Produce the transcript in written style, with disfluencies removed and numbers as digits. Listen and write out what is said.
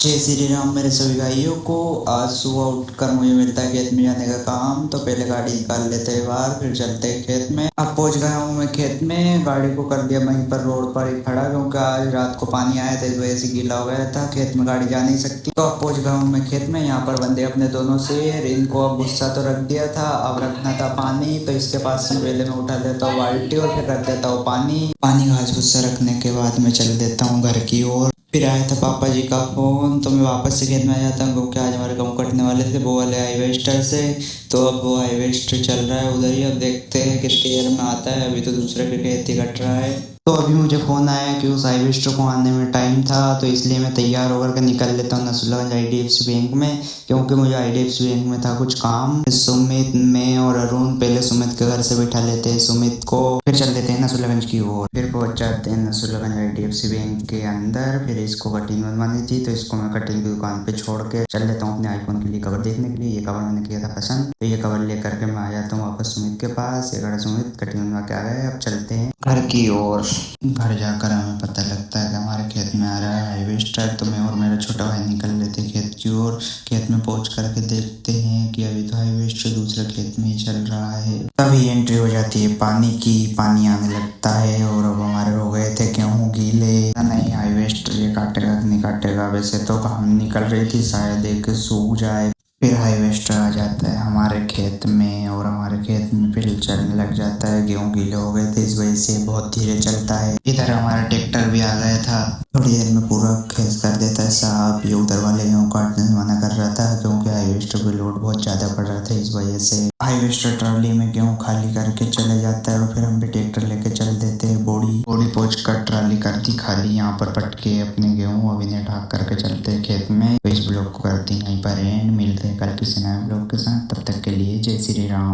जय श्री राम मेरे सभी भाइयों को। आज सुबह उठकर मुझे मिलता है खेत में जाने का काम, तो पहले गाड़ी निकाल लेते हैं बाहर, फिर चलते हैं खेत में। अब पहुंच गया हूँ मैं खेत में। गाड़ी को कर दिया वहीं पर रोड पर ही खड़ा, क्योंकि आज रात को पानी आया था, इस वजह से गीला हो गया था, खेत में गाड़ी जा नहीं सकती। तो अब पहुंच गया हूँ मैं खेत में। यहाँ पर बंदे अपने दोनों शेर, इनको अब गुस्सा तो रख दिया था, अब रखना था पानी। तो इसके पास से पहले मैं उठा लेता हूँ बाल्टी और फिर रख देता हूँ पानी। घास भूसा रखने के बाद मैं चल देता हूँ घर की ओर। फिर आया था पापा जी का फोन, तो मैं वापस से खेत में आ जाता हूँ, क्योंकि आज हमारे गाँव कटने वाले थे वो वाले हाईवेस्टर से। तो अब वो हाईवेस्टर चल रहा है उधर ही, अब देखते हैं कितनी देर में आता है। अभी तो दूसरे के खेत ही कट रहा है। तो अभी मुझे फोन आया कि उस हाईवेस्टर को आने में टाइम था, तो इसलिए मैं तैयार होकर के निकल लेता हूँ नसरुल्लागंज IDFC बैंक में, क्योंकि मुझे IDFC बैंक में था कुछ काम। सुमित, मैं और अरुण पहले सुमित के घर से बिठा लेते हैं सुमित को, फिर चल देते हैं नसरुल्लागंज की ओर। फिर पहुंच जाते हैं नसरुल्लागंज IDFC बैंक के अंदर। फिर इसको कटिंग बनवानी थी, तो इसको मैं कटिंग की दुकान पे छोड़ के चल लेता हूँ अपने आईफोन के लिए कवर देखने के लिए। ये कवर मैंने किया था पसंद, तो ये कवर लेकर के मैं आ जाता हूँ वापस सुमित के पास। ये खड़ा सुमित कटिंग बनवा के आ गए। अब चलते हैं घर की ओर। घर जाकर हमें पता लगता है कि हमारे खेत में आ रहा है हाईवेस्टर, तो मैं और मेरा छोटा भाई निकल लेते हैं खेत की ओर। खेत में पहुंच करके देखते हैं कि अभी तो हाईवेस्टर दूसरे खेत में ही चल रहा है। तभी एंट्री हो जाती है पानी की, पानी आने लगता है और अब हमारे हो गए थे गेहूं गीले। नहीं, हाईवेस्टर ये काटेगा कि नहीं काटेगा, वैसे तो हम निकल रही थी शायद एक सूख जाए। फिर हाईवेस्टर आ जाता है हमारे खेत में और हमारे खेत में फिर चलने लग जाता है। गेहूं गीले हो गए थे, इस वजह से बहुत धीरे चलता है। इधर हमारा ट्रैक्टर भी आ गया था, थोड़ी देर में पूरा खेत कर देता है साहब। ये उधर वाले गेहूं काटने से मना कर रहा था, क्योंकि हाईवेस्टर पे लोड बहुत ज्यादा पड़ रहा था, इस वजह से। हाईवेस्टर ट्रॉली में गेहूं खाली करके चले जाता है और फिर हम भी ट्रैक्टर लेके चल देते हैं। बोड़ी पहुंच कर ट्रॉली कर दी खाली, यहाँ पर पटके अपने गेहूं अभी ने ढाक करके चलते हैं खेत में। तो इस ब्लॉग को करती यहीं पर एंड, मिलते हैं कल किसी नए ब्लॉग के साथ। तब तक के लिए जय श्री राम।